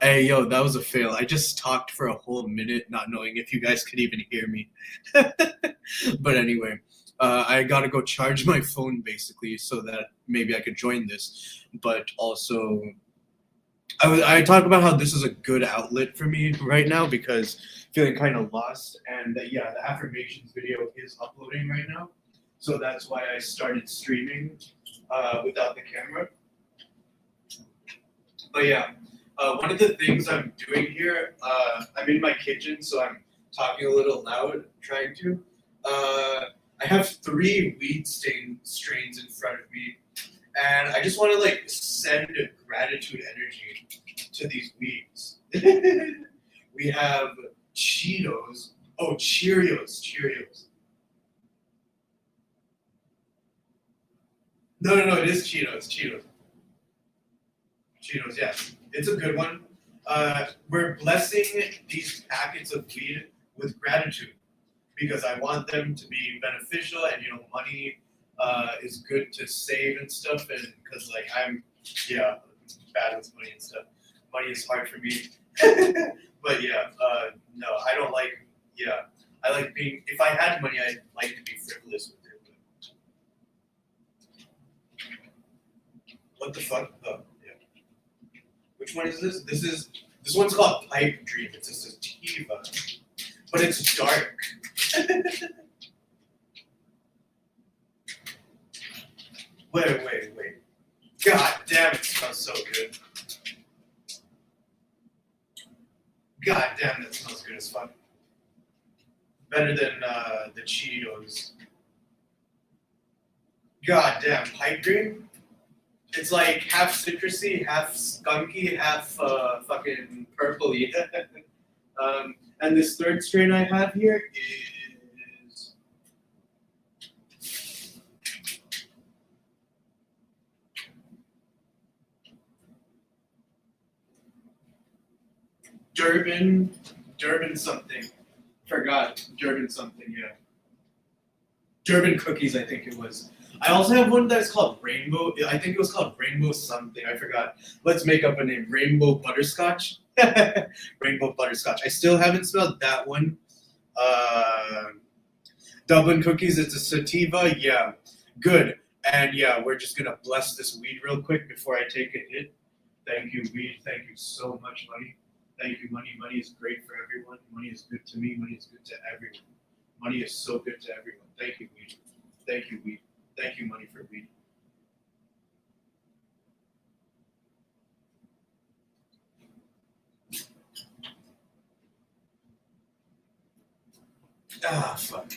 Hey, yo, that was a fail. I just talked for a whole minute, not knowing if you guys could even hear me. But anyway, I gotta go charge my phone basically so that maybe I could join this. But also, I talk about how this is a good outlet for me right now because feeling kind of lost. And yeah, the affirmations video is uploading right now. So that's why I started streaming without the camera. But yeah, one of the things I'm doing here, I'm in my kitchen, so I'm talking a little loud, trying to. I have three weed strains in front of me, and I just want to like send gratitude energy to these weeds. We have Cheetos. Oh, Cheerios. No, it is Cheetos, yes. It's a good one. We're blessing these packets of weed with gratitude because I want them to be beneficial and, money is good to save and stuff. And because, like, yeah, bad with money and stuff. Money is hard for me. But yeah, no, I don't like, yeah. I like if I had money, I'd like to be frivolous with it. But what the fuck? Oh, yeah. Which one is this? This one's called Pipe Dream. It's a sativa, but it's dark. Wait. God damn, it smells so good. God damn, that smells good as fuck. Better than the Cheetos. God damn, Pipe Dream? It's like half citrusy, half skunky, half fucking purpley. And this third strain I have here is Durban something. Forgot. Durban something, yeah. Durban cookies, I think it was. I also have one that's called Rainbow. I think it was called Rainbow something. I forgot. Let's make up a name. Rainbow Butterscotch. Rainbow Butterscotch. I still haven't smelled that one. Uh, Dublin cookies. It's a sativa. Yeah, good. And yeah, we're just gonna bless this weed real quick before I take a hit. Thank you, weed. Thank you so much, money. Thank you, money. Money is great for everyone. Money is good to me. Money is good to everyone. Money is so good to everyone. Thank you, weed. Thank you, weed. Thank you, money, for weed. Ah, fuck.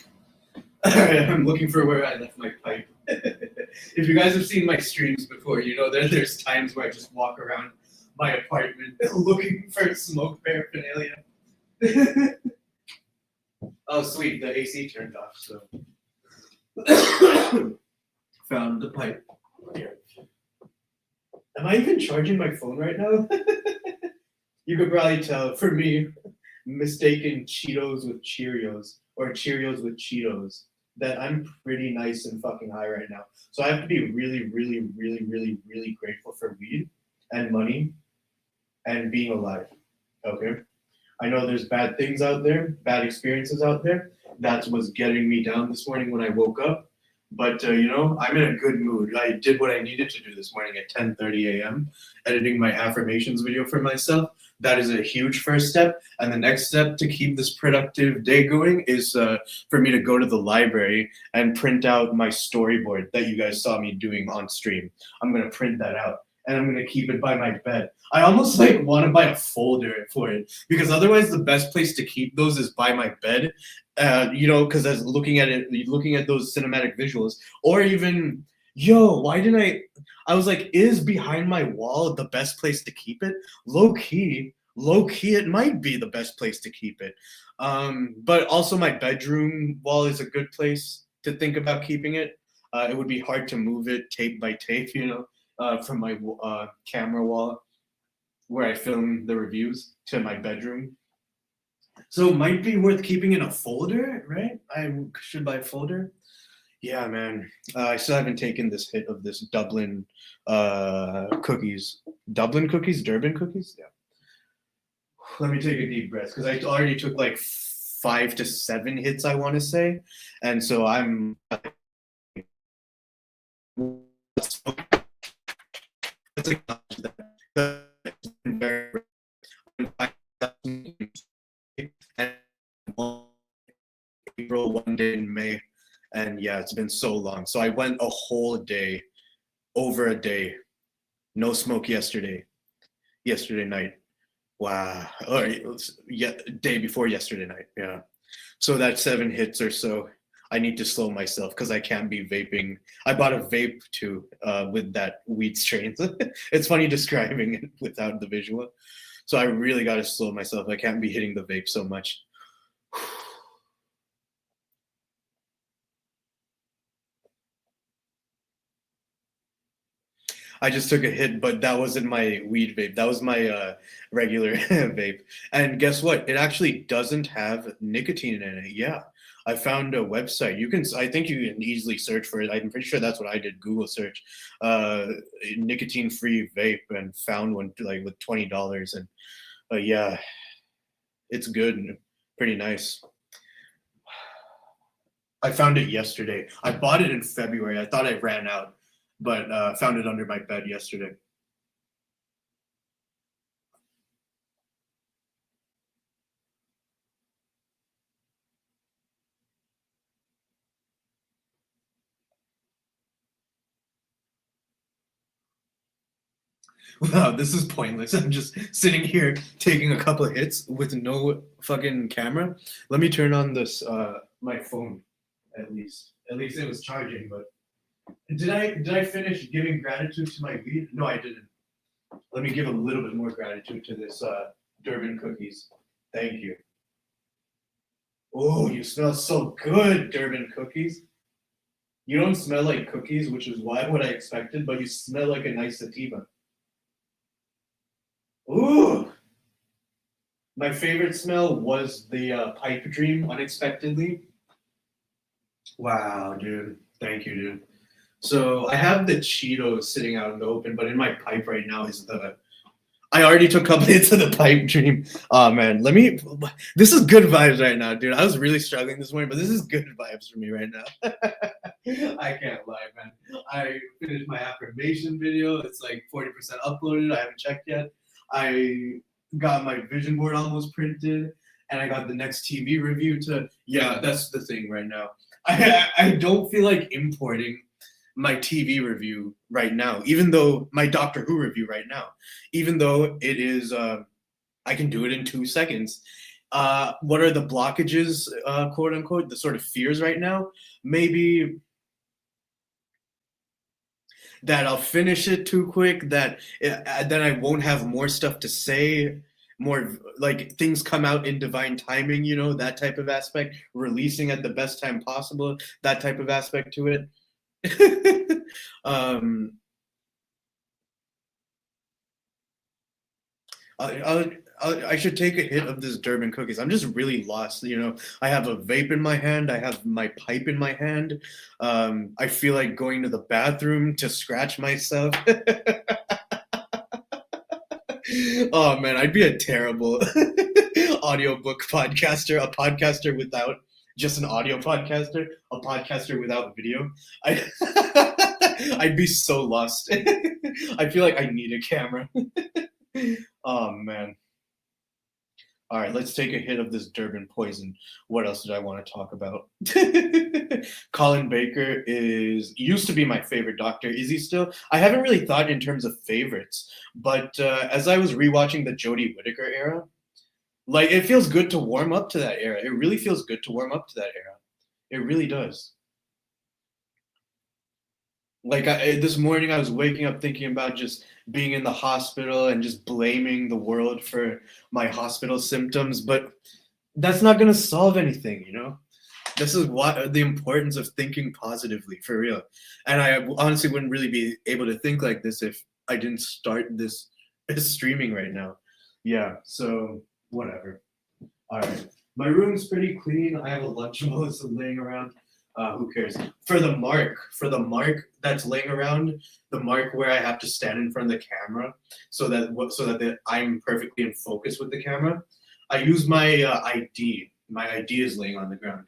Alright, I'm looking for where I left my pipe. If you guys have seen my streams before, you know that there's times where I just walk around my apartment looking for smoke paraphernalia. Oh, sweet, the AC turned off, so. Found the pipe. Here. Am I even charging my phone right now? You could probably tell, for me, mistaken Cheetos with Cheerios, or Cheerios with Cheetos, that I'm pretty nice and fucking high right now. So I have to be really grateful for weed and money and being alive. Okay? I know there's bad things out there, bad experiences out there. That's what's getting me down this morning when I woke up. But I'm in a good mood. I did what I needed to do this morning at 10:30 a.m. editing my affirmations video for myself. That is a huge first step. And the next step to keep this productive day going is for me to go to the library and print out my storyboard that you guys saw me doing on stream. I'm gonna print that out and I'm gonna keep it by my bed. I almost like want to buy a folder for it because otherwise the best place to keep those is by my bed. Because as looking at those cinematic visuals, or even, why didn't I was like, is behind my wall the best place to keep it? Low key, it might be the best place to keep it. But also my bedroom wall is a good place to think about keeping it. It would be hard to move it tape by tape, from my camera wall where I film the reviews to my bedroom. So it might be worth keeping in a folder, right? I should buy a folder. Yeah, man. I still haven't taken this hit of this Dublin cookies. Dublin cookies? Durban cookies? Yeah. Let me take a deep breath because I already took like 5 to 7 hits, I want to say, and so I'm. April, one day in May, and yeah, it's been so long. So I went a whole day, over a day, no smoke yesterday night. Wow. Or yeah, day before yesterday night. Yeah. So that's 7 hits or so. I need to slow myself because I can't be vaping. I bought a vape too with that weed strain. It's funny describing it without the visual. So I really got to slow myself. I can't be hitting the vape so much. I just took a hit, but that wasn't my weed vape. That was my regular vape. And guess what? It actually doesn't have nicotine in it. Yeah. I found a website. I think you can easily search for it. I'm pretty sure that's what I did. Google search, nicotine-free vape, and found one like with $20. And yeah, it's good and pretty nice. I found it yesterday. I bought it in February. I thought I ran out, but found it under my bed yesterday. Wow, this is pointless. I'm just sitting here taking a couple of hits with no fucking camera. Let me turn on this my phone at least. At least it was charging, but did I finish giving gratitude to my weed? No, I didn't. Let me give a little bit more gratitude to this Durban cookies. Thank you. Oh, you smell so good, Durban cookies. You don't smell like cookies, which is what I expected, but you smell like a nice sativa. Ooh, my favorite smell was the pipe dream unexpectedly. Wow, dude. Thank you, dude. So I have the Cheetos sitting out in the open, but in my pipe right now is the. I already took a couple hits of the pipe dream. Oh man, let me. This is good vibes right now, dude. I was really struggling this morning, but this is good vibes for me right now. I can't lie, man. I finished my affirmation video. It's like 40% uploaded. I haven't checked yet. I got my vision board almost printed, and I got the next TV review to. Yeah, that's the thing right now. I don't feel like importing my TV review right now, even though my Doctor Who review right now, even though it is, I can do it in 2 seconds. What are the blockages, quote unquote, the sort of fears right now? Maybe that I'll finish it too quick, that then I won't have more stuff to say, more like things come out in divine timing, that type of aspect, releasing at the best time possible, that type of aspect to it. um, I should take a hit of this Durban cookies. I'm just really lost. I have a vape in my hand. I have my pipe in my hand. I feel like going to the bathroom to scratch myself. Oh man, I'd be a terrible audiobook podcaster, a podcaster without just an audio podcaster, a podcaster without video. I'd be so lost. I feel like I need a camera. Oh man. All right, let's take a hit of this Durban poison. What else did I want to talk about? Colin Baker used to be my favorite doctor. Is he still? I haven't really thought in terms of favorites, but as I was rewatching the Jodie Whittaker era, like it feels good to warm up to that era. It really feels good to warm up to that era. It really does. Like this morning, I was waking up thinking about just being in the hospital and just blaming the world for my hospital symptoms, but that's not going to solve anything. This is what the importance of thinking positively, for real. And I honestly wouldn't really be able to think like this if I didn't start this streaming right now. Yeah, so whatever. All right. My room's pretty clean. I have a Lunchables laying around. Who cares? For the mark that's laying around, the mark where I have to stand in front of the camera, so that I'm perfectly in focus with the camera. I use my ID. My ID is laying on the ground.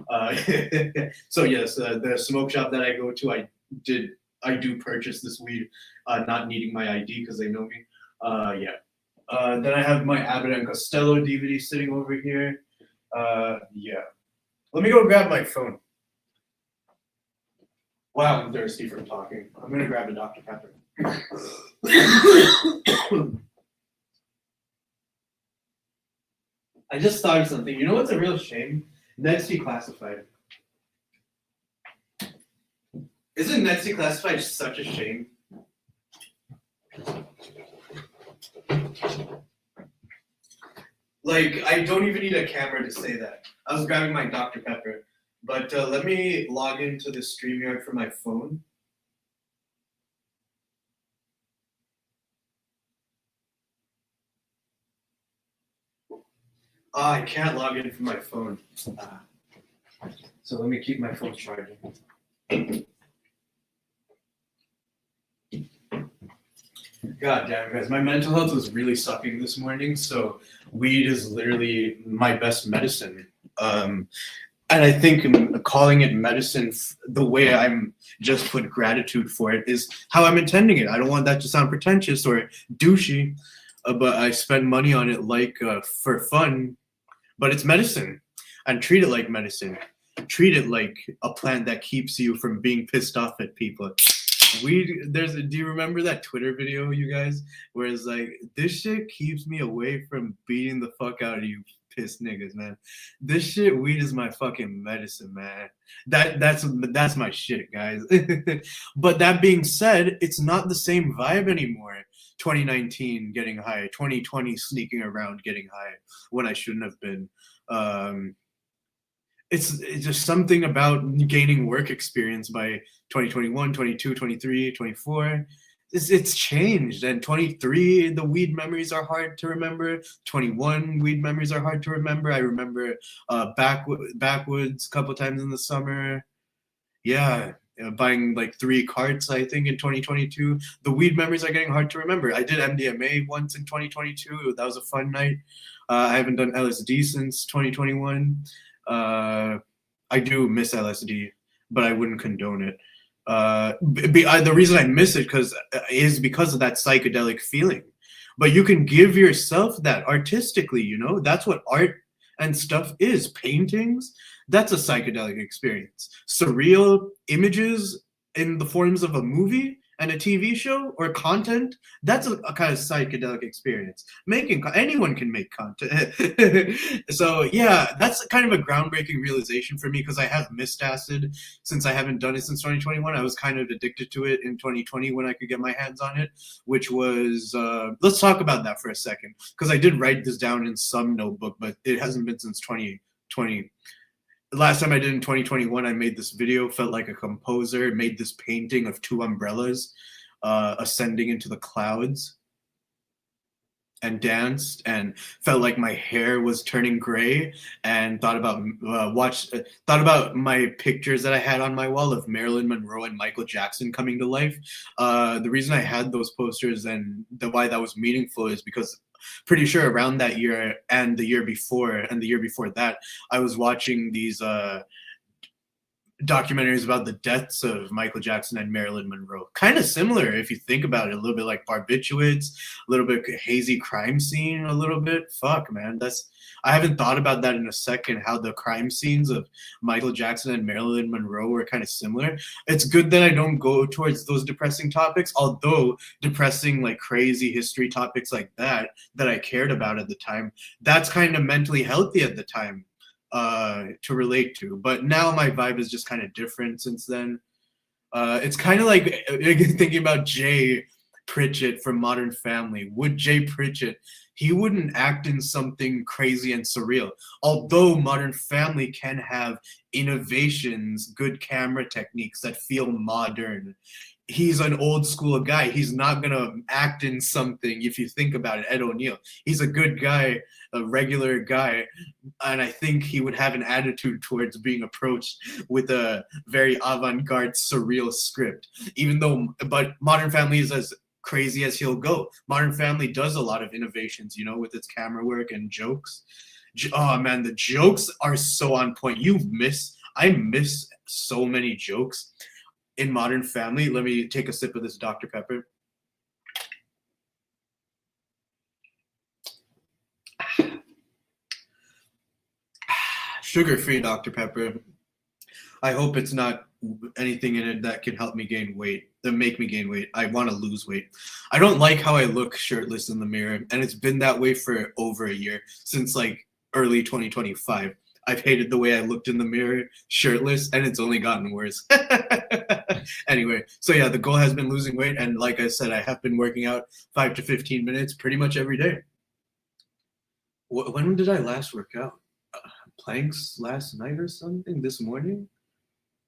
Uh, so yes, the smoke shop that I go to, I do purchase this weed, not needing my ID because they know me. Yeah. Then I have my Abbott and Costello DVD sitting over here. Yeah. Let me go grab my phone. Wow, I'm thirsty from talking. I'm gonna grab a Dr. Pepper. I just thought of something. You know what's a real shame? Ned's Declassified. Isn't Ned's Declassified such a shame? Like, I don't even need a camera to say that. I was grabbing my Dr. Pepper. But let me log into the StreamYard from my phone. I can't log in from my phone. So let me keep my phone charging. God damn it, guys. My mental health was really sucking this morning, so weed is literally my best medicine. And I think calling it medicine, the way I'm just put gratitude for it, is how I'm intending it. I don't want that to sound pretentious or douchey, but I spend money on it like for fun, but it's medicine. And treat it like medicine. Treat it like a plant that keeps you from being pissed off at people. Do you remember that Twitter video, you guys, where it's like, this shit keeps me away from beating the fuck out of you pissed niggas, man. This shit, weed is my fucking medicine, man. That's my shit, guys. But that being said, it's not the same vibe anymore. 2019 getting high, 2020 sneaking around getting high when I shouldn't have been. It's just something about gaining work experience by 2021, 22, 23, 24. It's changed. And 23, the weed memories are hard to remember. 21, weed memories are hard to remember. I remember backwoods a couple times in the summer. Yeah, buying like 3 carts, I think, in 2022. The weed memories are getting hard to remember. I did MDMA once in 2022. That was a fun night. I haven't done LSD since 2021. I do miss LSD, but I wouldn't condone it. The reason I miss it is because of that psychedelic feeling. But you can give yourself that artistically, you know? That's what art and stuff is. Paintings, that's a psychedelic experience. Surreal images in the forms of a movie and a TV show or content, that's a kind of psychedelic experience. Anyone can make content. So yeah, that's kind of a groundbreaking realization for me because I have missed acid since I haven't done it since 2021. I was kind of addicted to it in 2020 when I could get my hands on it, which was, let's talk about that for a second because I did write this down in some notebook, but it hasn't been since 2020. Last time I did in 2021, I made this video, felt like a composer, made this painting of 2 umbrellas ascending into the clouds and danced and felt like my hair was turning gray and thought about my pictures that I had on my wall of Marilyn Monroe and Michael Jackson coming to life. The reason I had those posters and why that was meaningful is because pretty sure around that year and the year before that, I was watching these documentaries about the deaths of Michael Jackson and Marilyn Monroe. Kind of similar if you think about it, a little bit like Barbiturates, a little bit hazy crime scene, a little bit. Fuck, man, I haven't thought about that in a second, how the crime scenes of Michael Jackson and Marilyn Monroe were kind of similar. It's good that I don't go towards those depressing topics, although depressing, like crazy history topics like that I cared about at the time, that's kind of mentally healthy at the time to relate to. But now my vibe is just kind of different since then. It's kind of like thinking about Jay Pritchett from Modern Family. Would Jay Pritchett, he wouldn't act in something crazy and surreal. Although Modern Family can have innovations, good camera techniques that feel modern, he's an old school guy. He's not gonna act in something. If you think about it, Ed O'Neill, he's a good guy, a regular guy, and I think he would have an attitude towards being approached with a very avant-garde, surreal script. Even though, but Modern Family is as crazy as he'll go. Modern Family does a lot of innovations, you know, with its camera work and jokes. Oh man, the jokes are so on point. I miss so many jokes in Modern Family. Let me take a sip of this Dr. Pepper. Sugar-free Dr. Pepper. I hope it's not anything in it that can help me gain weight, that make me gain weight. I want to lose weight. I don't like how I look shirtless in the mirror, and it's been that way for over a year, since like early 2025. I've hated the way I looked in the mirror shirtless, and it's only gotten worse. Anyway, so yeah, the goal has been losing weight, and like I said, I have been working out 5 to 15 minutes pretty much every day. When did I last work out? Planks last night or something? This morning?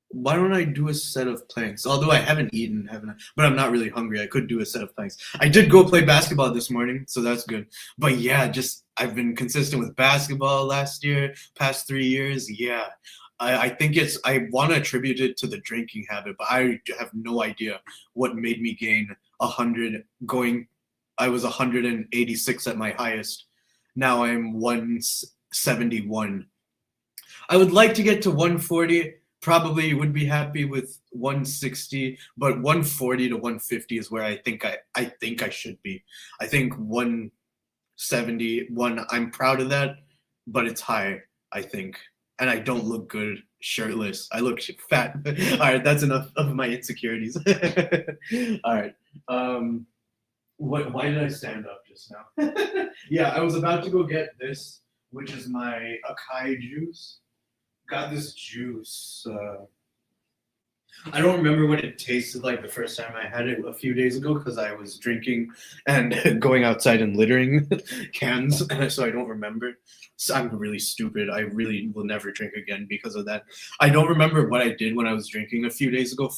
Why don't I do a set of planks? Although I haven't eaten, haven't I? But I'm not really hungry. I could do a set of planks. I did go play basketball this morning, so that's good. But yeah, just I've been consistent with basketball last year, past 3 years. Yeah, I think I want to attribute it to the drinking habit, but I have no idea what made me gain 100 going. I was 186 at my highest. Now I'm 171. I would like to get to 140. Probably would be happy with 160, but 140 to 150 is where I think I should be. I think 171, I'm proud of that, but it's high, I think. And I don't look good shirtless. I look fat. All right, that's enough of my insecurities. All right. Why did I stand up just now? Yeah, I was about to go get this, which is my acai juice. Got this juice. I don't remember what it tasted like the first time I had it a few days ago because I was drinking and going outside and littering cans, so I don't remember. So I'm really stupid. I really will never drink again because of that. I don't remember what I did when I was drinking a few days ago.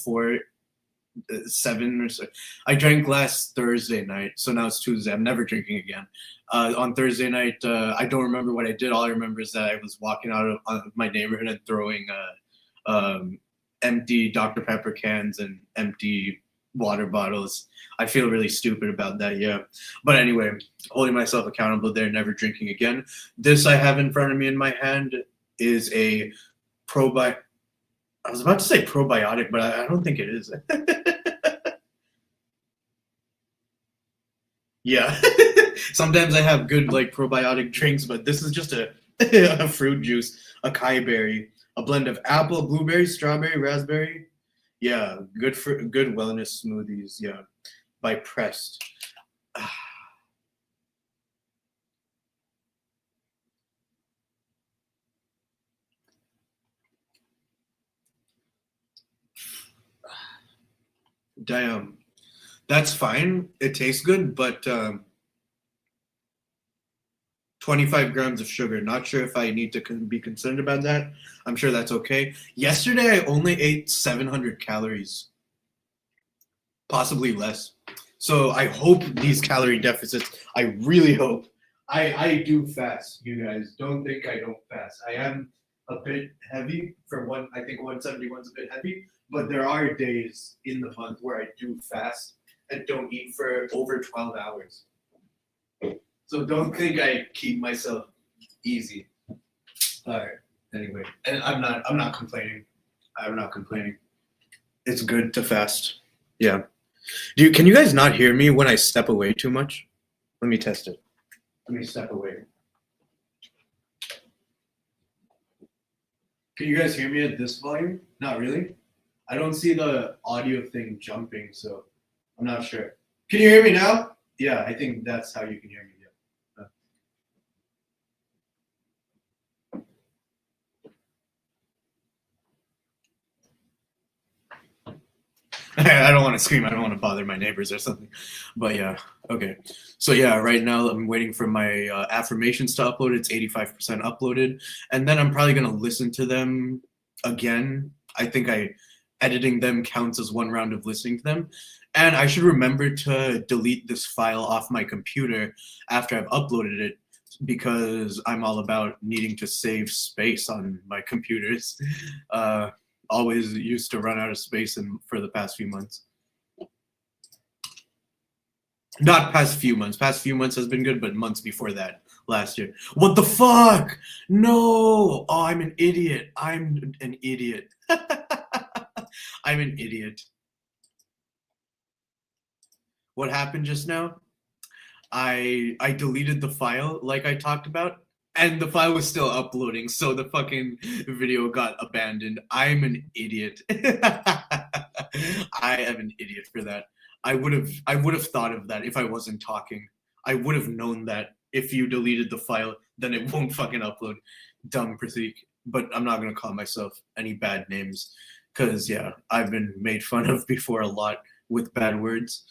7 or so. I drank last Thursday night, so now it's Tuesday. I'm never drinking again. On Thursday night, I don't remember what I did. All I remember is that I was walking out of my neighborhood and throwing empty Dr. Pepper cans and empty water bottles. I feel really stupid about that, yeah. But anyway, holding myself accountable there, never drinking again. This I have in front of me in my hand is a probiotic. I was about to say probiotic, but I don't think it is. Yeah. Sometimes I have good like probiotic drinks, but this is just a, a fruit juice, acai berry, a blend of apple, blueberry, strawberry, raspberry. Yeah, good for good wellness smoothies. Yeah, by Pressed. Damn, that's fine. It tastes good, but 25 grams of sugar. Not sure if I need to be concerned about that. I'm sure that's okay. Yesterday, I only ate 700 calories, possibly less. So I hope these calorie deficits, I really hope. I do fast, you guys. Don't think I don't fast. I am a bit heavy for one. I think 171 is a bit heavy, but there are days in the month where I do fast and don't eat for over 12 hours. So don't think I keep myself easy. All right. Anyway, and I'm not complaining. I'm not complaining. It's good to fast. Yeah. Can you guys not hear me when I step away too much? Let me test it. Let me step away. Can you guys hear me at this volume? Not really. I don't see the audio thing jumping, so I'm not sure. Can you hear me now? Yeah, I think that's how you can hear me. I don't want to scream. I don't want to bother my neighbors or something. But yeah, okay. So yeah, right now I'm waiting for my affirmations to upload. It's 85% uploaded. And then I'm probably going to listen to them again. I think editing them counts as one round of listening to them. And I should remember to delete this file off my computer after I've uploaded it, because I'm all about needing to save space on my computers. Always used to run out of space for the past few months. Not past few months. Past few months has been good, but months before that, last year. What the fuck? No! Oh, I'm an idiot. I'm an idiot. I'm an idiot. What happened just now? I deleted the file like I talked about, and the file was still uploading, so the fucking video got abandoned. I'm an idiot. I am an idiot for that. I would have thought of that if I wasn't talking. I would have known that if you deleted the file, then it won't fucking upload. Dumb Pratik. But I'm not gonna call myself any bad names, because yeah, I've been made fun of before a lot with bad words.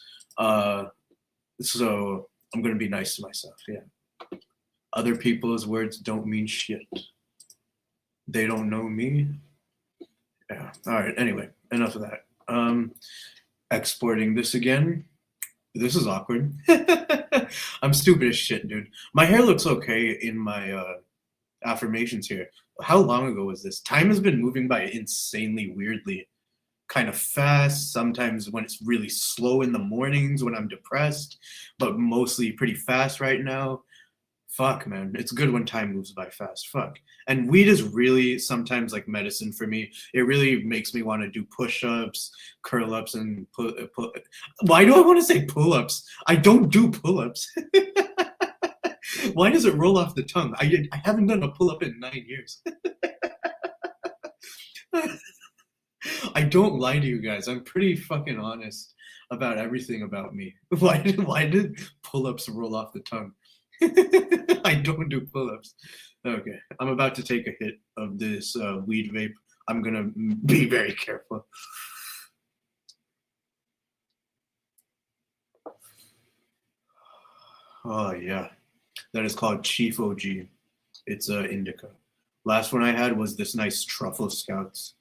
So I'm gonna be nice to myself. Yeah. Other people's words don't mean shit. They don't know me. Yeah. All right. Anyway, enough of that. Exporting this again. This is awkward. I'm stupid as shit, dude. My hair looks okay in my affirmations here. How long ago was this? Time has been moving by insanely weirdly. Kind of fast, sometimes when it's really slow in the mornings when I'm depressed, but mostly pretty fast right now. Fuck, man. It's good when time moves by fast. Fuck. And weed is really sometimes like medicine for me. It really makes me want to do push-ups, curl-ups, and why do I want to say pull-ups? I don't do pull-ups. Why does it roll off the tongue? I haven't done a pull-up in 9 years. I don't lie to you guys. I'm pretty fucking honest about everything about me. Why did pull-ups roll off the tongue? I don't do pull-ups. Okay, I'm about to take a hit of this weed vape. I'm gonna be very careful. Oh yeah, that is called Chief OG. It's indica. Last one I had was this nice Truffle Scouts.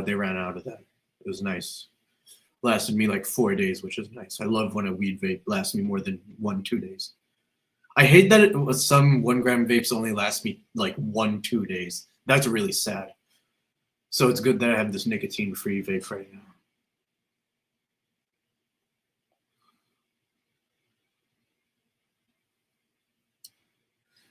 They ran out of that. It was nice. Lasted me like 4 days, which is nice. I love when a weed vape lasts me more than 1-2 days. I hate that some 1 gram vapes only last me like 1-2 days. That's really sad. So it's good that I have this nicotine-free vape right now.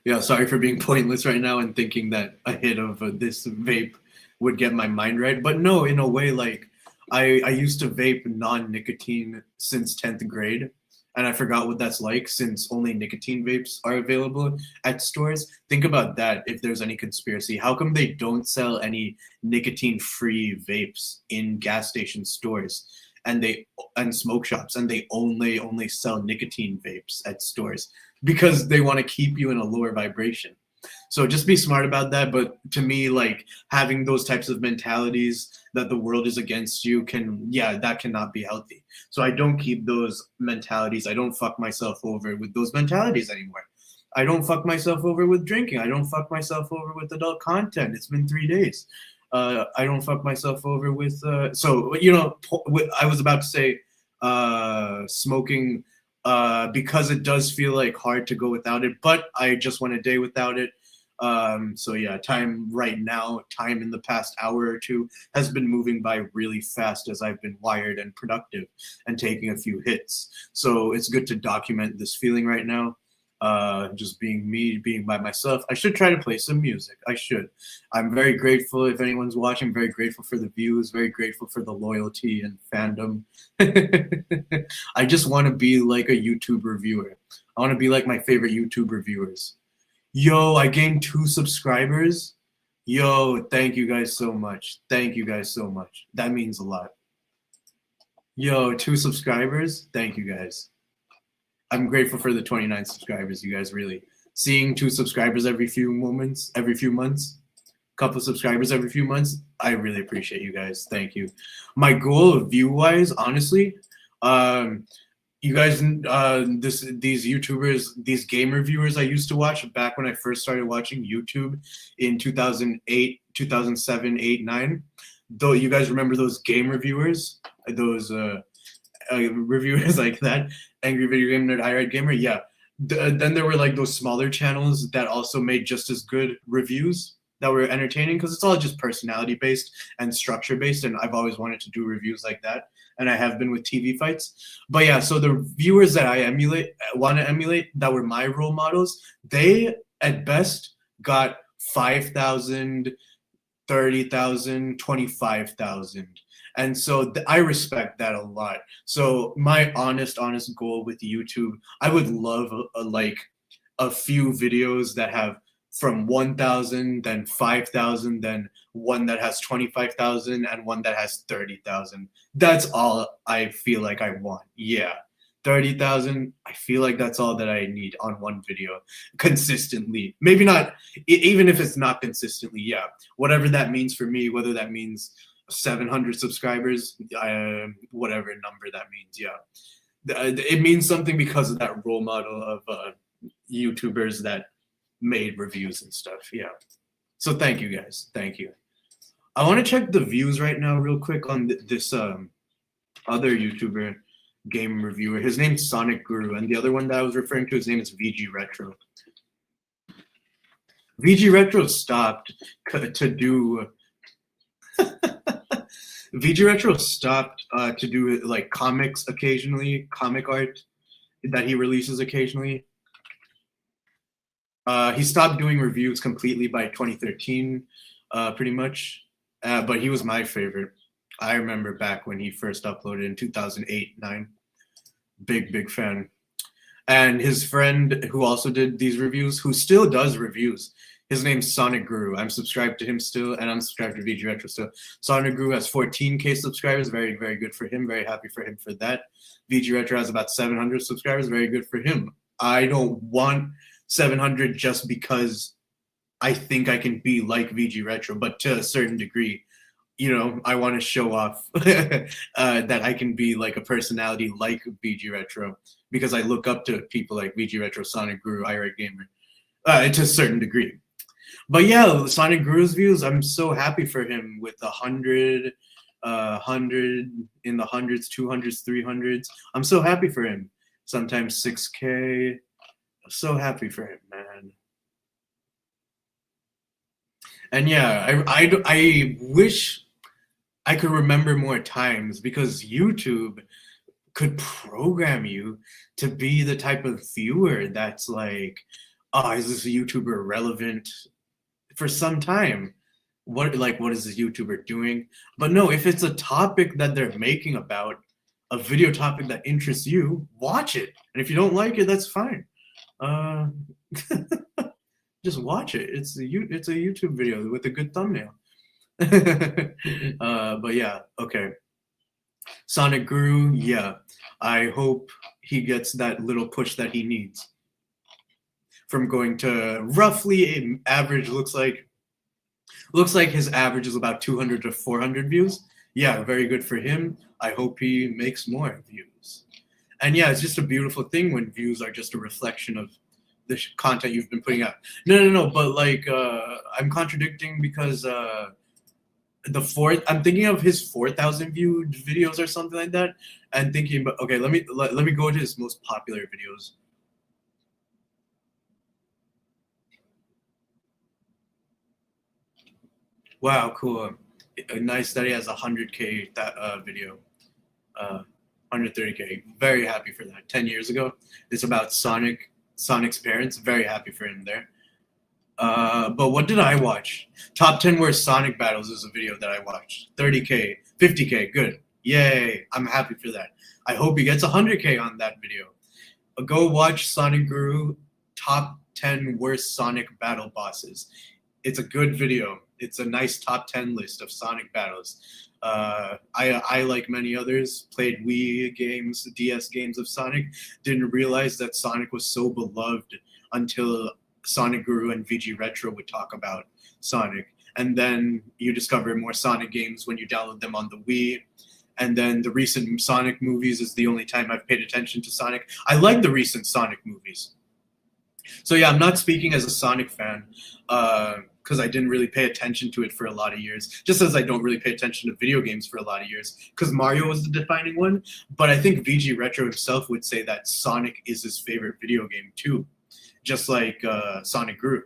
Yeah, sorry for being pointless right now and thinking that a hit of this vape would get my mind right. But no, in a way, like I used to vape non-nicotine since 10th grade. And I forgot what that's like since only nicotine vapes are available at stores. Think about that if there's any conspiracy. How come they don't sell any nicotine-free vapes in gas station stores and smoke shops, and they only sell nicotine vapes at stores? Because they want to keep you in a lower vibration. So just be smart about that. But to me, like having those types of mentalities that the world is against you that cannot be healthy. So I don't keep those mentalities. I don't fuck myself over with those mentalities anymore. I don't fuck myself over with drinking. I don't fuck myself over with adult content. It's been 3 days. I don't fuck myself over with, I was about to say smoking, because it does feel like hard to go without it, but I just went a day without it. So yeah, time in the past hour or two has been moving by really fast as I've been wired and productive and taking a few hits. So it's good to document this feeling right now. Just being me, being by myself. I should try to play some music. I should. I'm very grateful if anyone's watching. I'm very grateful for the views, very grateful for the loyalty and fandom. I just want to be like a YouTube reviewer. I want to be like my favorite YouTube reviewers. Yo, I gained 2 subscribers. Yo, thank you guys so much. Thank you guys so much. That means a lot. Yo, 2 subscribers. Thank you guys. I'm grateful for the 29 subscribers. You guys really seeing 2 subscribers every few months, couple subscribers every few months. I really appreciate you guys. Thank you. My goal of view wise, honestly, You guys, these YouTubers, these game reviewers I used to watch back when I first started watching YouTube in 2008, 2007, 8, 9. Though you guys remember those game reviewers, those reviewers like that, Angry Video Game Nerd, iRed Gamer, yeah. Then there were like those smaller channels that also made just as good reviews that were entertaining because it's all just personality based and structure based, and I've always wanted to do reviews like that, and I have been with TV fights. But yeah, so the viewers that I want to emulate, that were my role models, they at best got 5,000, 30,000, 25,000. And so I respect that a lot. So my honest goal with YouTube, I would love like a few videos that have from 1,000, then 5,000, then one that has 25,000, and one that has 30,000. That's all I feel like I want. Yeah. 30,000, I feel like that's all that I need on one video consistently. Maybe not, even if it's not consistently, yeah. Whatever that means for me, whether that means 700 subscribers, whatever number that means, yeah. It means something because of that role model of YouTubers that made reviews and stuff, yeah. So thank you guys, thank you. I want to check the views right now real quick on this other YouTuber game reviewer. His name's Sonic Guru, and the other one that I was referring to, his name is VG Retro. VG Retro stopped to do VG Retro stopped to do like comics occasionally, comic art that he releases occasionally. He stopped doing reviews completely by 2013, pretty much. But he was my favorite. I remember back when he first uploaded in 2008, 9. Big fan. And his friend who also did these reviews, who still does reviews, his name's Sonic Guru. I'm subscribed to him still, and I'm subscribed to VG Retro still. Sonic Guru has 14K subscribers. Very good for him. Very happy for him for that. VG Retro has about 700 subscribers. Very good for him. I don't want 700 just because I think I can be like VG Retro, but to a certain degree. You know, I want to show off that I can be like a personality like VG Retro because I look up to people like VG Retro, Sonic Guru, iRed Gamer, to a certain degree. But yeah, Sonic Guru's views, I'm so happy for him with 100, 100 in the hundreds, 200s, 300s. I'm so happy for him. Sometimes 6K. I'm so happy for him, man. And yeah, I wish I could remember more times because YouTube could program you to be the type of viewer that's like, oh, is this YouTuber relevant for some time? What is this YouTuber doing? But no, if it's a topic that they're making about, a video topic that interests you, watch it. And if you don't like it, that's fine. Just watch it. It's a YouTube video with a good thumbnail. But yeah, okay. Sonic Guru, yeah. I hope he gets that little push that he needs. From going to roughly an average, looks like his average is about 200 to 400 views. Yeah, very good for him. I hope he makes more views. And yeah, it's just a beautiful thing when views are just a reflection of the content you've been putting out. No, but like I'm contradicting because I'm thinking of his 4,000 viewed videos or something like that, and thinking, but okay, let me go to his most popular videos. Wow, cool. Nice that he has 100K that video, 130K. Very happy for that. 10 years ago, it's about Sonic's parents. Very happy for him there. But what did I watch? Top 10 worst Sonic battles is a video that I watched. 30K, 50K, good. Yay, I'm happy for that. I hope he gets 100K on that video. Go watch Sonic Guru top 10 worst Sonic battle bosses. It's a good video. It's a nice top 10 list of Sonic battles. I, like many others, played Wii games, DS games of Sonic. Didn't realize that Sonic was so beloved until Sonic Guru and VG Retro would talk about Sonic. And then you discover more Sonic games when you download them on the Wii. And then the recent Sonic movies is the only time I've paid attention to Sonic. I like the recent Sonic movies. So yeah, I'm not speaking as a Sonic fan because I didn't really pay attention to it for a lot of years. Just as I don't really pay attention to video games for a lot of years because Mario was the defining one. But I think VG Retro himself would say that Sonic is his favorite video game too, just like Sonic grew.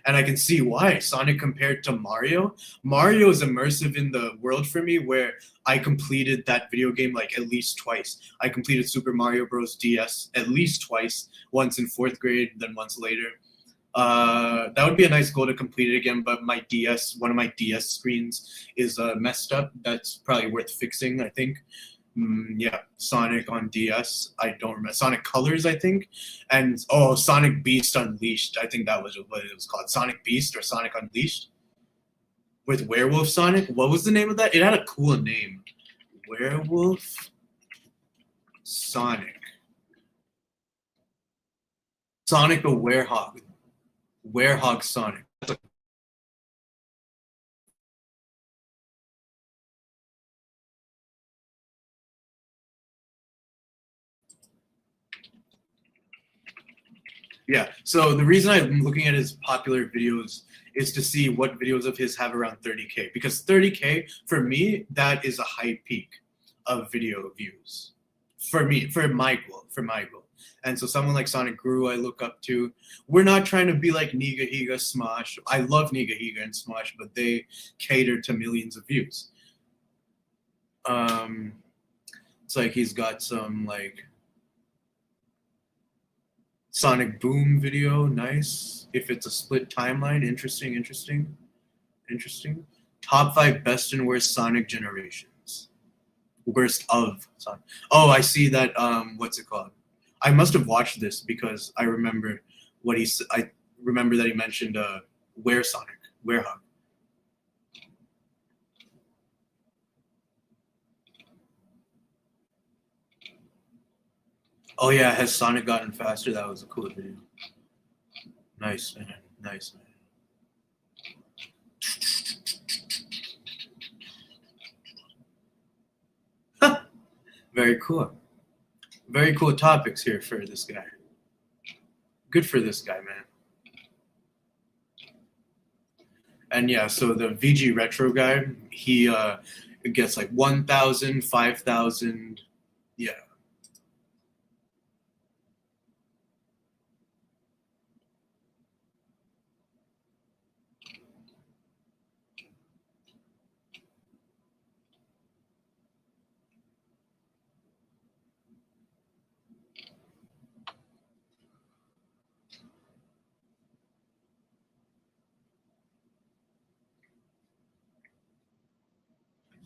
And I can see why. Sonic compared to Mario. Mario is immersive in the world for me where I completed that video game like at least twice. I completed Super Mario Bros. DS at least twice, once in 4th grade, then once later. That would be a nice goal to complete it again, but my DS, one of my DS screens is messed up. That's probably worth fixing, I think. Yeah, Sonic on DS. I don't remember. Sonic Colors, I think. And Sonic Beast Unleashed. I think that was what it was called. Sonic Beast or Sonic Unleashed with Werewolf Sonic. What was the name of that? It had a cool name. Werewolf Sonic. Sonic the Werehog. Werehog Sonic. Yeah, so the reason I'm looking at his popular videos is to see what videos of his have around 30K. Because 30K, for me, that is a high peak of video views. For me, for my goal. And so someone like Sonic Guru I look up to. We're not trying to be like Nigahiga, Smosh. I love Nigahiga and Smosh, but they cater to millions of views. It's like he's got some like Sonic Boom video, nice. If it's a split timeline, interesting. Top 5 best and worst Sonic generations. Worst of Sonic. Oh, I see that. What's it called? I must have watched this because I remember what I remember that he mentioned Sonic, Werehog. Oh yeah, has Sonic gotten faster? That was a cool video. Nice, man. Nice, man. Very cool. Very cool topics here for this guy. Good for this guy, man. And yeah, so the VG Retro guy, he gets like 1,000, 5,000. Yeah.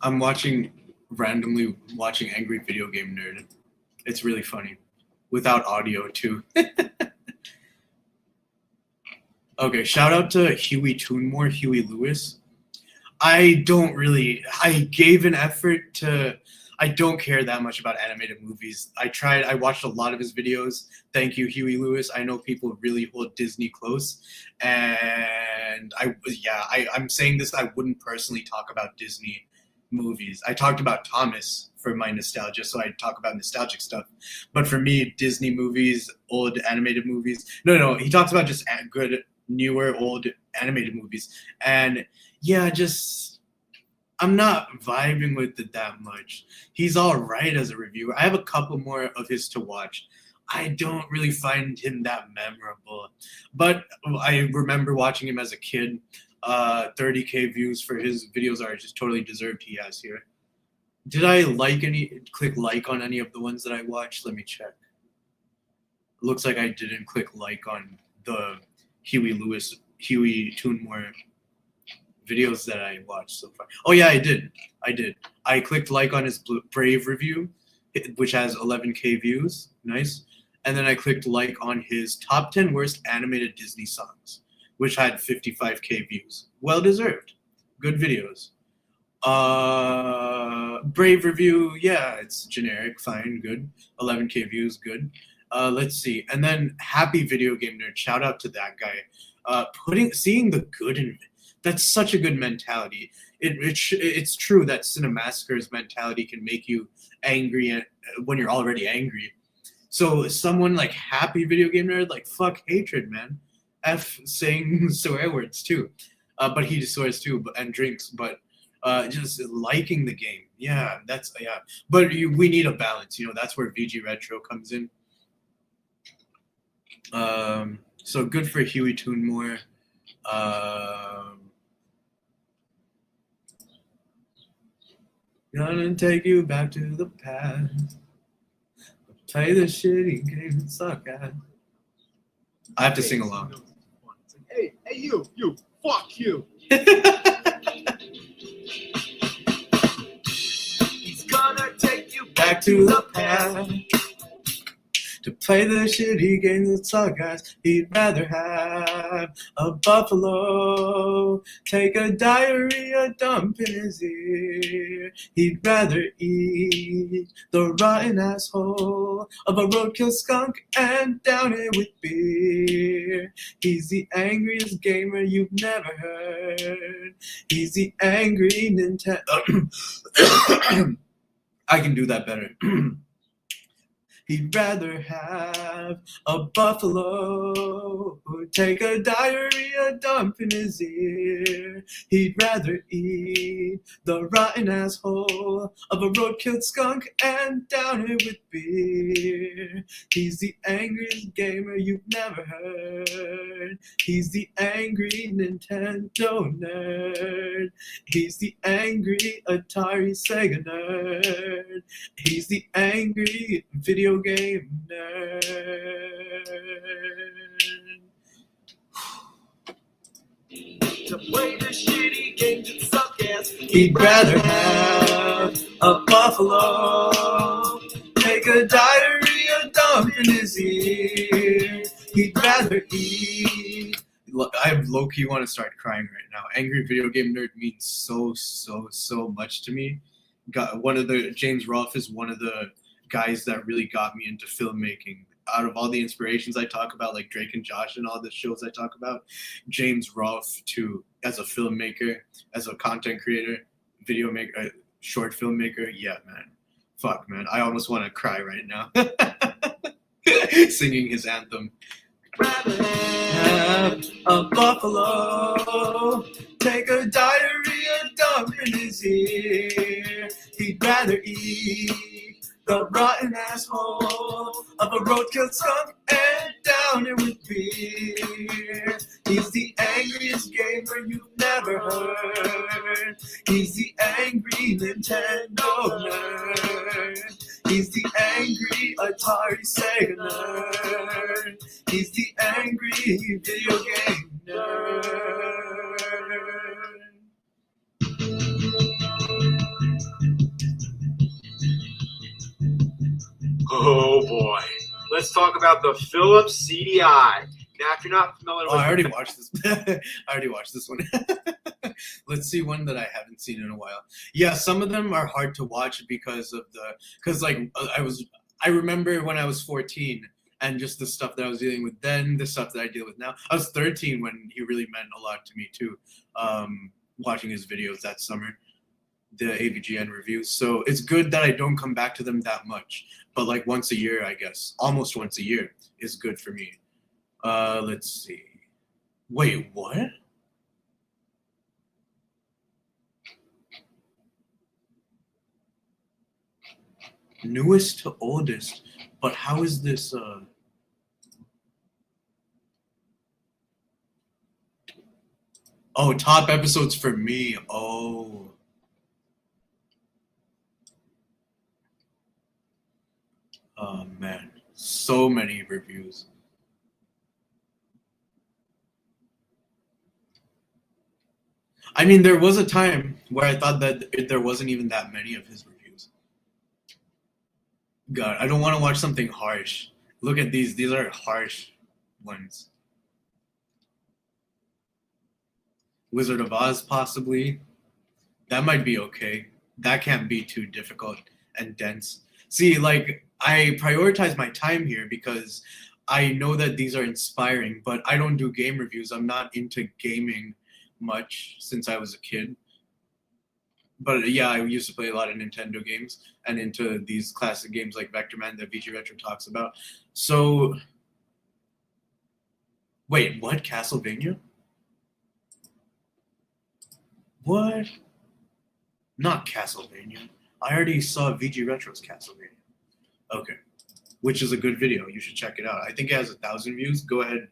I'm randomly watching Angry Video Game Nerd. It's really funny. Without audio, too. Okay, shout out to Huey Toonmore, Huey Lewis. I gave an effort to, I don't care that much about animated movies. I watched a lot of his videos. Thank you, Huey Lewis. I know people really hold Disney close. And I'm saying this, I wouldn't personally talk about Disney movies. I talked about Thomas for my nostalgia, so I talk about nostalgic stuff. But for me, Disney movies, old animated movies. No, he talks about just good, newer, old animated movies. And yeah, just I'm not vibing with it that much. He's all right as a reviewer. I have a couple more of his to watch. I don't really find him that memorable, but I remember watching him as a kid. 30K views for his videos are just totally deserved. He has here. Did I click like on any of the ones that I watched? Let me check. Looks like I didn't click like on the Huey Toonmore videos that I watched so far. Oh yeah, I did. I clicked like on his Brave review, which has 11K views. Nice. And then I clicked like on his top 10 worst animated Disney songs, which had 55K views. Well deserved. Good videos. Brave review, yeah, it's generic, fine, good. 11K views, good. Let's see. And then Happy Video Game Nerd, shout out to that guy. Seeing the good in it. That's such a good mentality. It's true that Cinemassacre's mentality can make you angry when you're already angry. So someone like Happy Video Game Nerd, like fuck hatred, man. F saying swear words too, but he just swears too, and drinks. But just liking the game, yeah, that's yeah. But we need a balance, you know. That's where VG Retro comes in. So good for Huey Toonmore. Gonna take you back to the past. Play the shitty game and suck at. I have to sing along. Hey, you, fuck you. He's gonna take you Back to the past. To play the shitty games that suck ass, he'd rather have a buffalo take a diarrhea dump in his ear. He'd rather eat the rotten asshole of a roadkill skunk and down it with beer. He's the angriest gamer you've never heard. He's the angry Nintendo. I can do that better. He'd rather have a buffalo take a diarrhea dump in his ear. He'd rather eat the rotten asshole of a roadkill skunk and down it with beer. He's the angriest gamer you've never heard. He's the angry Nintendo nerd. He's the angry Atari Sega nerd. He's the angry video game nerd. to play the shitty games that suck ass. He'd rather have a buffalo take a diarrhea dump in his ear. He'd rather eat. I low-key want to start crying right now. Angry Video Game Nerd means so much to me. James Rolfe is one of the guys that really got me into filmmaking. Out of all the inspirations I talk about, like Drake and Josh and all the shows I talk about, James Rolfe too, as a filmmaker, as a content creator, video maker, short filmmaker, yeah, man. Fuck, man. I almost want to cry right now. Singing his anthem. Rather have a buffalo take a diarrhea dump in his ear. He'd rather eat the rotten asshole of a roadkill skunk and down it with beer. He's the angriest gamer you've never heard. He's the angry Nintendo nerd. He's the angry Atari Sega nerd. He's the angry video game nerd. Oh boy. Let's talk about the Philips CDI. Now, if you're not familiar with I already watched this. I already watched this one. Let's see one that I haven't seen in a while. Yeah, some of them are hard to watch because I remember when I was 14 and just the stuff that I was dealing with then, the stuff that I deal with now. I was 13 when he really meant a lot to me too. Watching his videos that summer, the AVGN reviews. So it's good that I don't come back to them that much, but like once a year, I guess, almost once a year is good for me. Let's see. Wait, what? Newest to oldest, but how is this? Oh, top episodes for me. Oh. Oh man, so many reviews. I mean, there was a time where I thought that there wasn't even that many of his reviews. God, I don't want to watch something harsh. Look at these. These are harsh ones. Wizard of Oz, possibly. That might be okay. That can't be too difficult and dense. See, like, I prioritize my time here because I know that these are inspiring, but I don't do game reviews. I'm not into gaming much since I was a kid. But yeah, I used to play a lot of Nintendo games and into these classic games like Vector Man that VG Retro talks about. So, wait, what? Castlevania? What? Not Castlevania. I already saw VG Retro's Castlevania. Okay. Which is a good video. You should check it out. I think it has 1,000 views. Go ahead,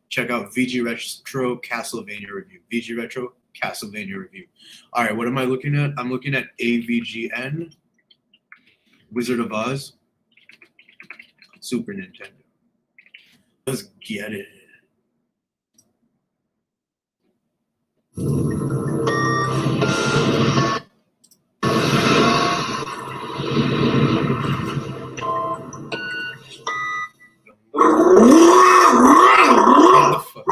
check out VG Retro Castlevania review. VG Retro Castlevania review. All right, what am I looking at? I'm looking at AVGN, Wizard of Oz, Super Nintendo. Let's get it. What the fuck?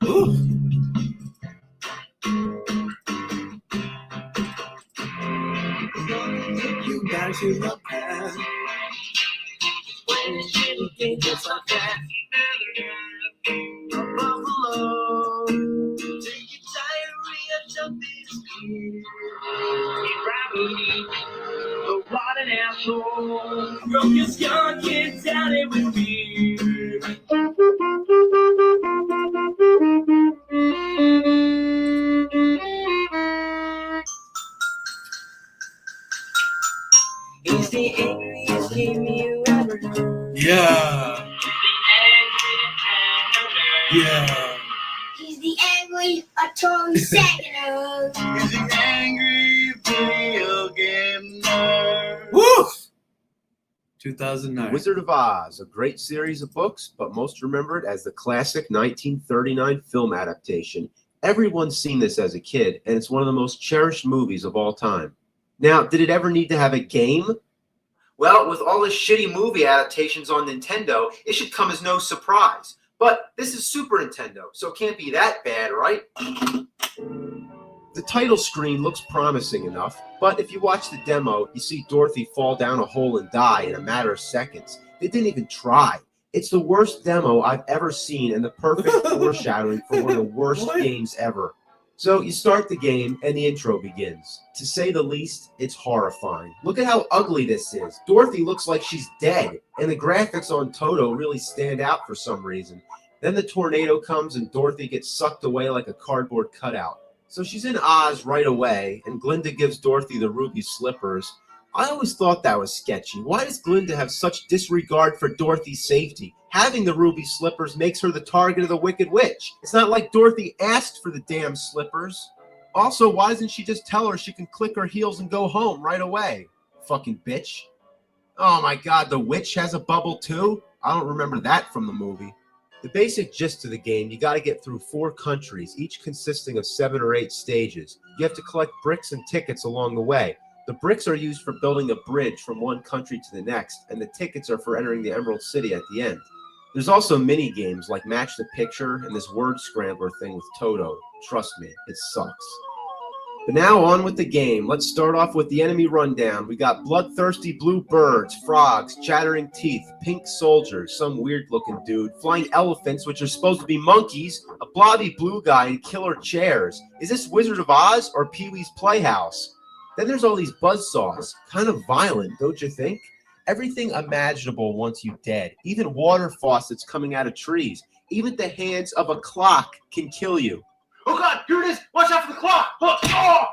Ooh. You guys who love that. When you think just like that. Buffalo. Take your diarrhea, jump in the rotten asshole. Broke your skull, get down it with me. It's the angriest game you ever heard. Yeah. Yeah. He's the angry Atari Saginaw. He's the angry video game nerd. Woo! 2009. Wizard of Oz, a great series of books, but most remembered as the classic 1939 film adaptation. Everyone's seen this as a kid, and it's one of the most cherished movies of all time. Now, did it ever need to have a game? Well, with all the shitty movie adaptations on Nintendo, it should come as no surprise. But this is Super Nintendo, so it can't be that bad, right? The title screen looks promising enough, but if you watch the demo, you see Dorothy fall down a hole and die in a matter of seconds. They didn't even try. It's the worst demo I've ever seen and the perfect foreshadowing for one of the worst games ever. So you start the game and the intro begins. To say the least, it's horrifying. Look at how ugly this is. Dorothy looks like she's dead, and the graphics on Toto really stand out for some reason. Then the tornado comes and Dorothy gets sucked away like a cardboard cutout. So she's in Oz right away, and Glinda gives Dorothy the ruby slippers. I always thought that was sketchy. Why does Glinda have such disregard for Dorothy's safety? Having the ruby slippers makes her the target of the Wicked Witch. It's not like Dorothy asked for the damn slippers. Also, why doesn't she just tell her she can click her heels and go home right away? Fucking bitch. Oh my god, the witch has a bubble too? I don't remember that from the movie. The basic gist of the game, you got to get through 4 countries, each consisting of 7 or 8 stages. You have to collect bricks and tickets along the way. The bricks are used for building a bridge from one country to the next, and the tickets are for entering the Emerald City at the end. There's also mini games like Match the Picture and this word scrambler thing with Toto. Trust me, it sucks. But now on with the game. Let's start off with the enemy rundown. We got bloodthirsty blue birds, frogs, chattering teeth, pink soldiers, some weird-looking dude, flying elephants, which are supposed to be monkeys, a blobby blue guy, and killer chairs. Is this Wizard of Oz or Pee-wee's Playhouse? Then there's all these buzzsaws. Kind of violent, don't you think? Everything imaginable wants you dead. Even water faucets coming out of trees. Even the hands of a clock can kill you. Oh god, here it is! Watch out for the clock! Oh!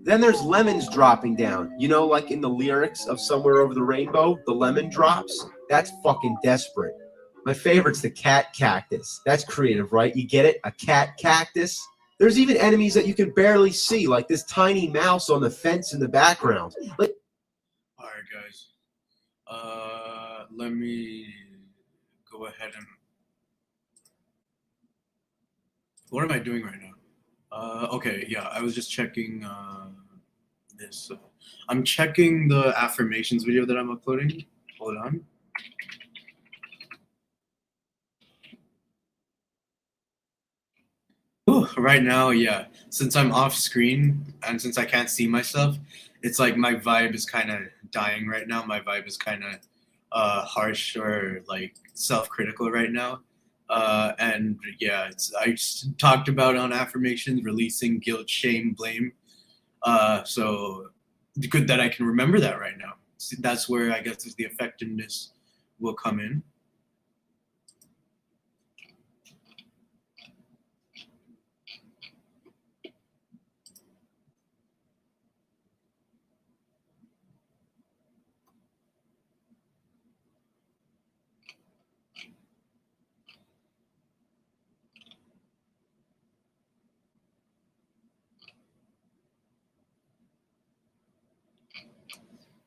Then there's lemons dropping down. You know, like in the lyrics of Somewhere Over the Rainbow, the lemon drops? That's fucking desperate. My favorite's the cat cactus. That's creative, right? You get it? A cat cactus? There's even enemies that you can barely see, like this tiny mouse on the fence in the background. Like, all right, guys. Let me go ahead and... What am I doing right now? Okay, yeah, I was just checking this. I'm checking the affirmations video that I'm uploading. Hold on. Ooh, right now, yeah. Since I'm off screen and since I can't see myself, it's like my vibe is kind of dying right now. My vibe is kind of harsh or like self-critical right now. And yeah, I just talked about on affirmations, releasing guilt, shame, blame. So good that I can remember that right now. See, that's where I guess the effectiveness will come in.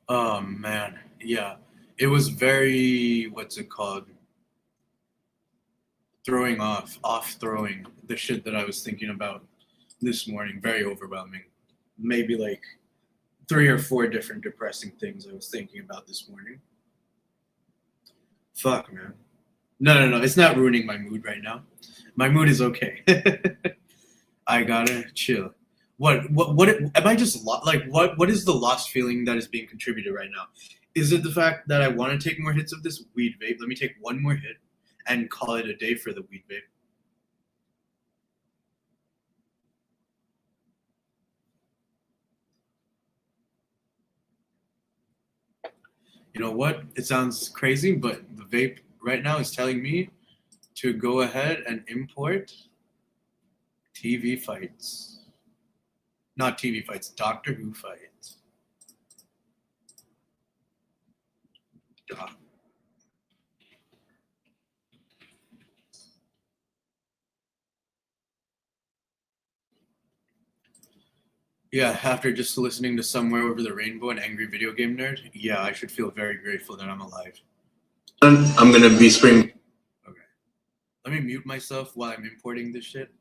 Oh man, yeah. It was very, what's it called? Off throwing the shit that I was thinking about this morning. Very overwhelming. Maybe like 3 or 4 different depressing things I was thinking about this morning. Fuck, man. No. It's not ruining my mood right now. My mood is okay. I gotta chill. What am I just like what is the lost feeling that is being contributed right now? Is it the fact that I want to take more hits of this weed vape? Let me take one more hit and call it a day for the weed vape. You know what? It sounds crazy, but the vape right now is telling me to go ahead and import TV fights. Not TV fights, Doctor Who fights. Doc- Yeah, after just listening to Somewhere Over the Rainbow and Angry Video Game Nerd, yeah, I should feel very grateful that I'm alive. I'm gonna be screaming. Okay. Let me mute myself while I'm importing this shit.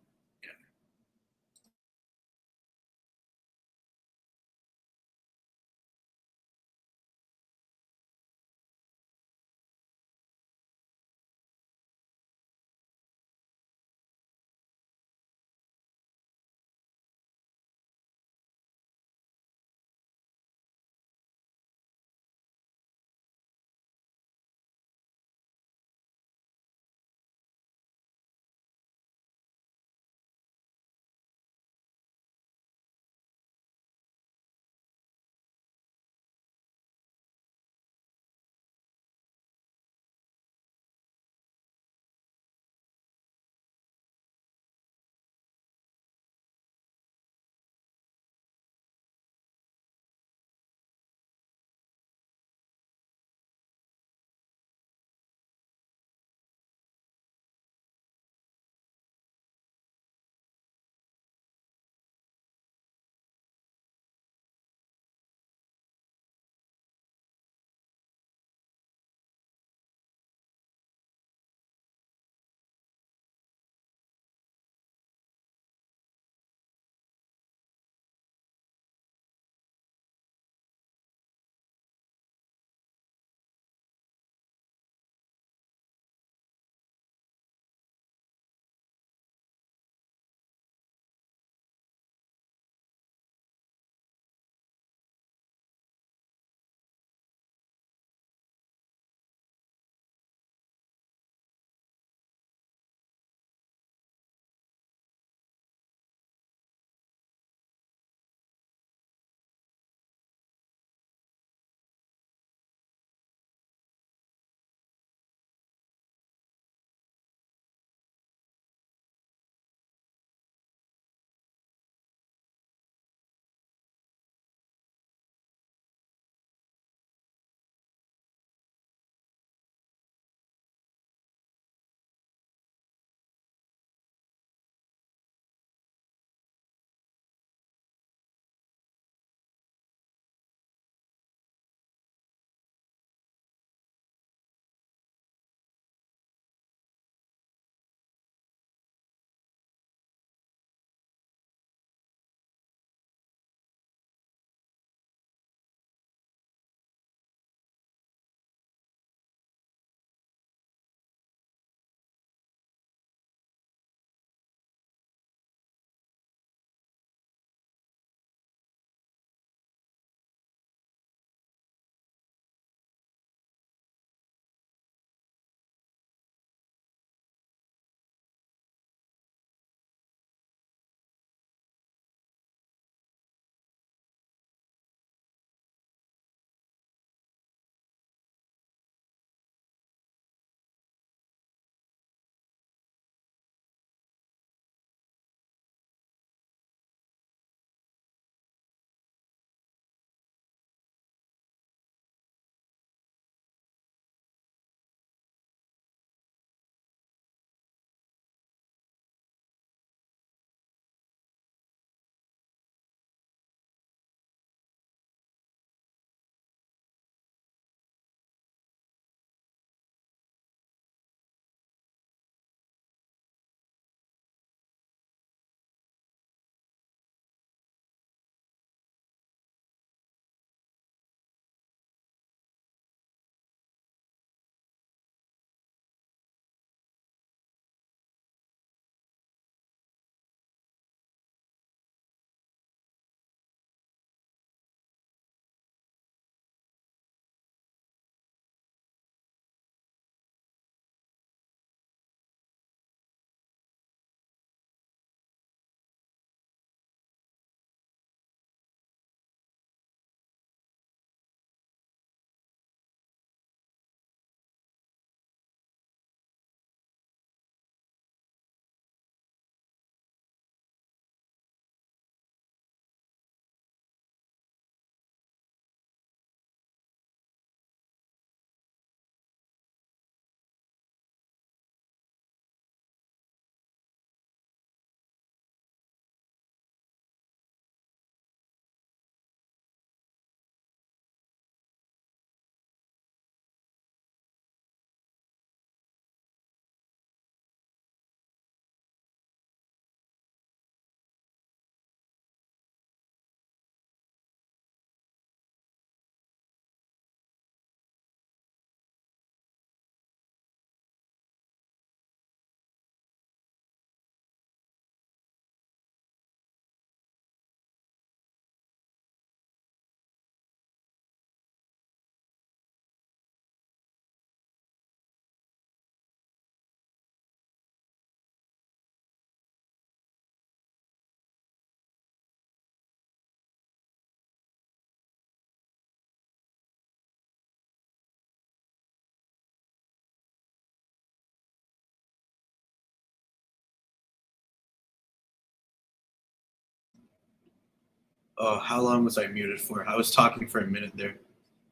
Oh, how long was I muted for? I was talking for a minute there.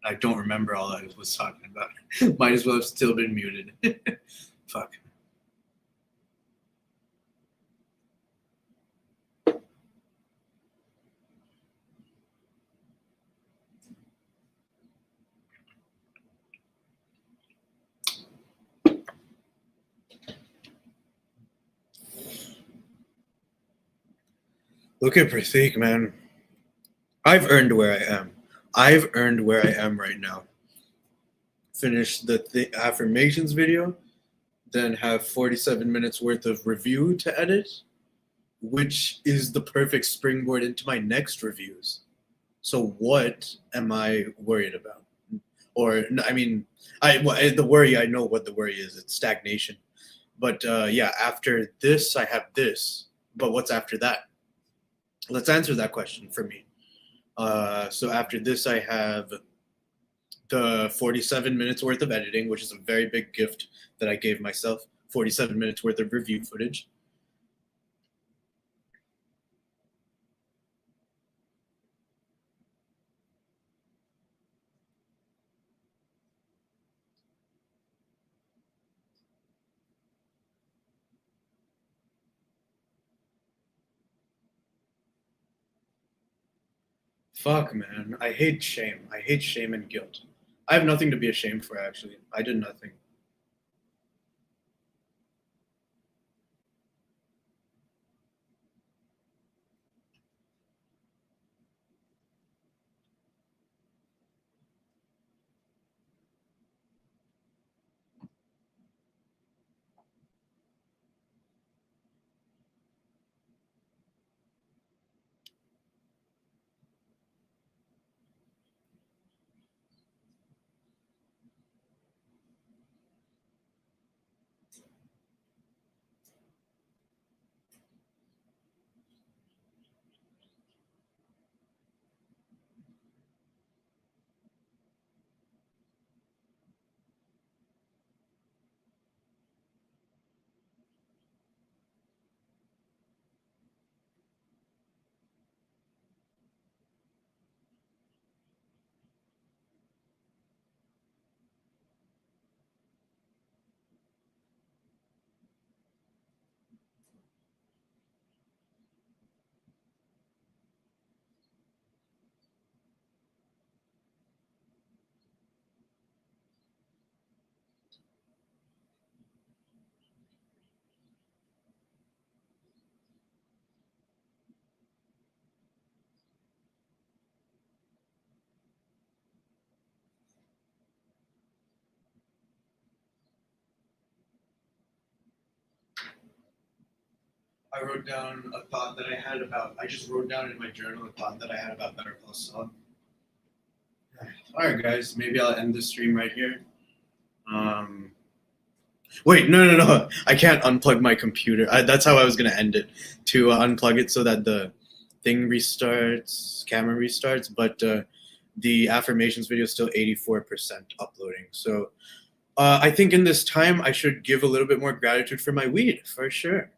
I don't remember all I was talking about. Might as well have still been muted. Fuck. Look at Pratik, man. I've earned where I am. I've earned where I am right now. Finish the affirmations video, then have 47 minutes worth of review to edit, which is the perfect springboard into my next reviews. So what am I worried about? Or I mean, the worry, I know what the worry is. It's stagnation. But yeah, after this, I have this. But what's after that? Let's answer that question for me. So after this, I have the 47 minutes worth of editing, which is a very big gift that I gave myself. 47 minutes worth of review footage. Fuck, man. I hate shame. I hate shame and guilt. I have nothing to be ashamed for, actually. I did nothing. I wrote down a thought that I had about. I just wrote down in my journal a thought that I had about Better Call Saul. All right, guys. Maybe I'll end the stream right here. Wait, no. I can't unplug my computer. That's how I was gonna end it. To unplug it so that the thing restarts, camera restarts. But the affirmations video is still 84% uploading. So I think in this time I should give a little bit more gratitude for my weed, for sure.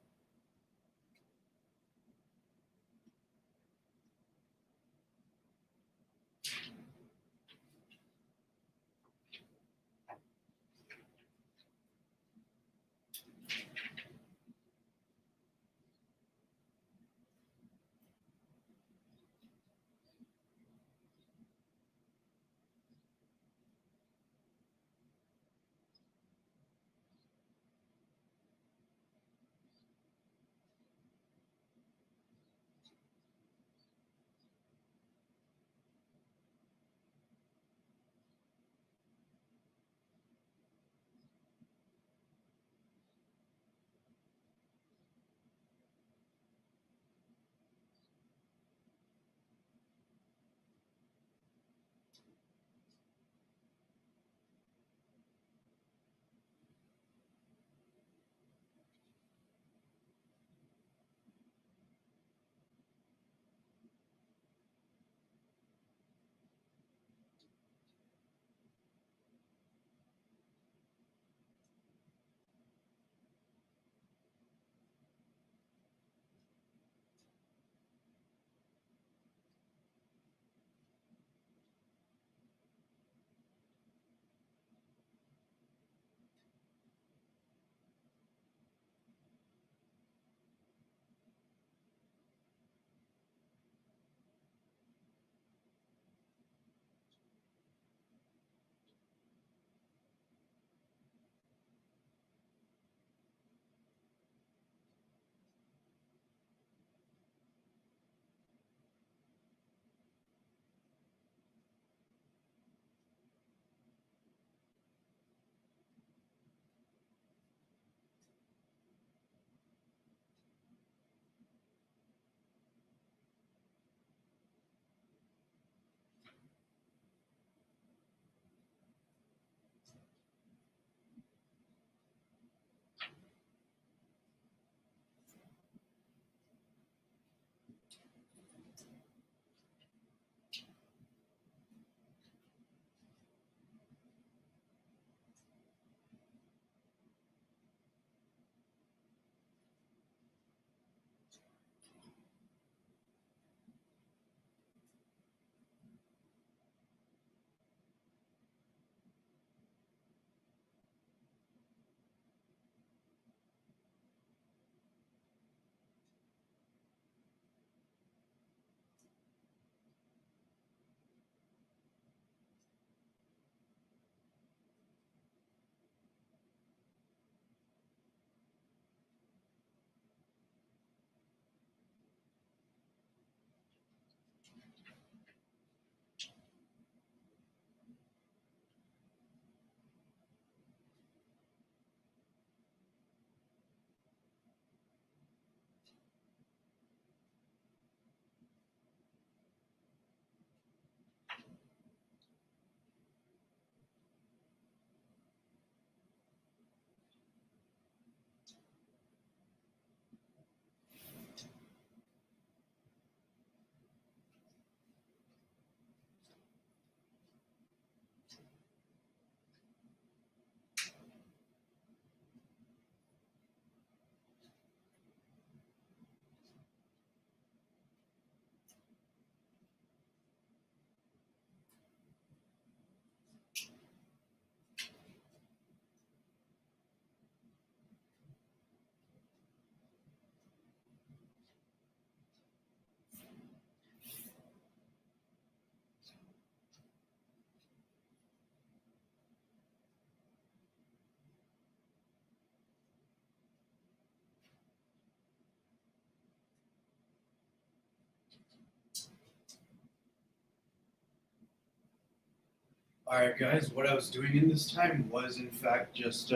Alright, guys, what I was doing in this time was, in fact, just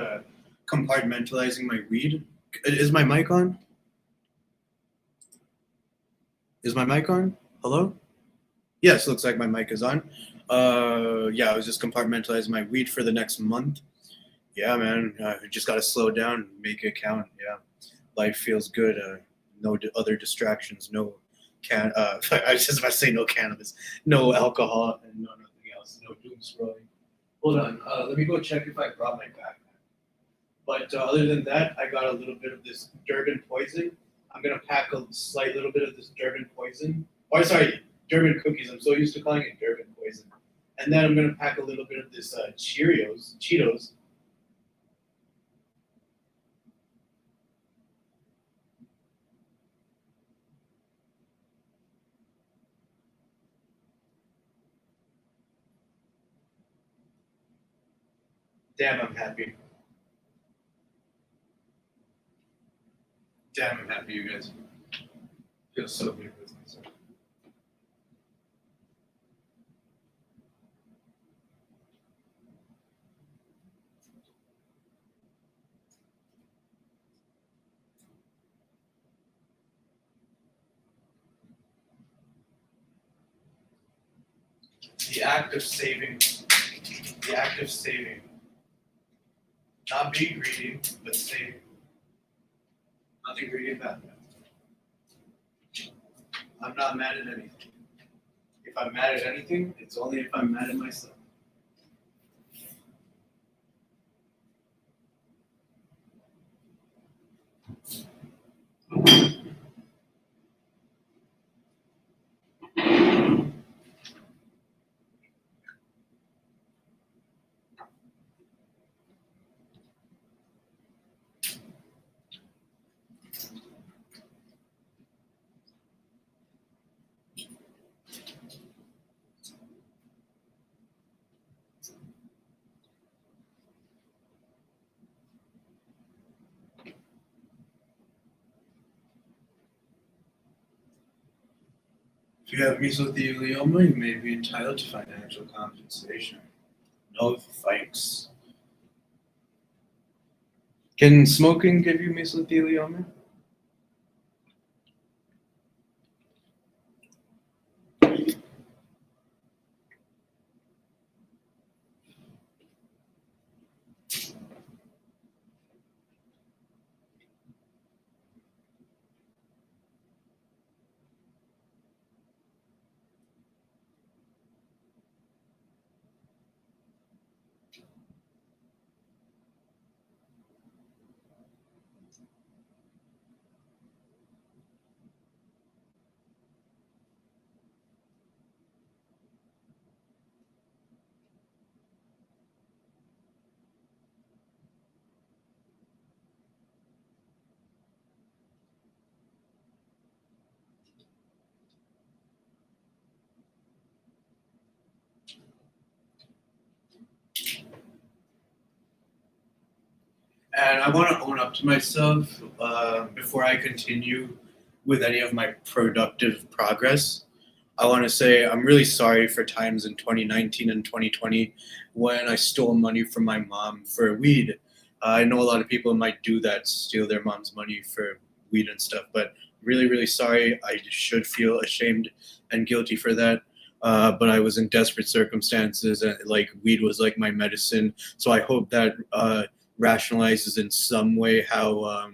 compartmentalizing my weed. Is my mic on? Is my mic on? Hello? Yes, looks like my mic is on. Yeah, I was just compartmentalizing my weed for the next month. Yeah, man, just gotta slow down, make it count. Yeah, life feels good. No other distractions. No I was just about to say no cannabis, no alcohol, and no nothing else. No doom scrolling. Hold on. Let me go check if I brought my backpack. But other than that, I got a little bit of this Durban poison. I'm gonna pack a slight little bit of this Durban poison. Or sorry, Durban cookies. I'm so used to calling it Durban poison. And then I'm gonna pack a little bit of this Cheetos. Damn, I'm happy. Damn, I'm happy, you guys. Feels so good with myself. The act of saving. The act of saving. Not being greedy, but saving. Nothing greedy about that. I'm not mad at anything. If I'm mad at anything, it's only if I'm mad at myself. If you have mesothelioma, you may be entitled to financial compensation. No thanks. Can smoking give you mesothelioma? And I want to own up to myself before I continue with any of my productive progress. I want to say I'm really sorry for times in 2019 and 2020 when I stole money from my mom for weed. I know a lot of people might do that, steal their mom's money for weed and stuff, but really, really sorry. I should feel ashamed and guilty for that. But I was in desperate circumstances, and like weed was like my medicine. So I hope that rationalizes in some way how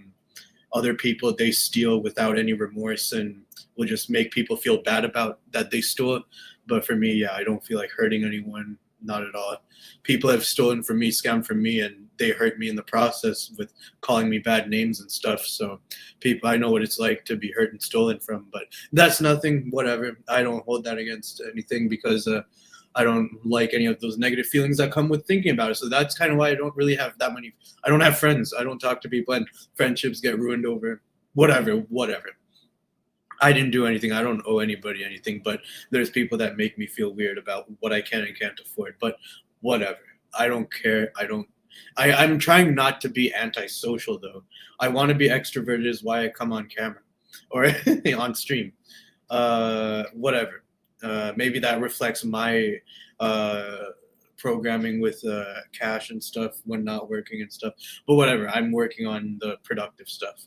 other people they steal without any remorse and will just make people feel bad about that they stole. But for me, yeah, I don't feel like hurting anyone, not at all. People have stolen from me, scammed from me, and they hurt me in the process with calling me bad names and stuff. So people, I know what it's like to be hurt and stolen from, but that's nothing, whatever. I don't hold that against anything because I don't like any of those negative feelings that come with thinking about it. So that's kind of why I don't really have that many. I don't have friends. I don't talk to people, and friendships get ruined over whatever. I didn't do anything. I don't owe anybody anything, but there's people that make me feel weird about what I can and can't afford. But whatever. I don't care. I'm trying not to be antisocial though. I want to be extroverted is why I come on camera or on stream. Whatever. Maybe that reflects my programming with cache and stuff when not working and stuff. But whatever, I'm working on the productive stuff.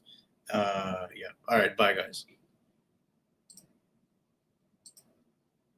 Yeah. All right. Bye, guys.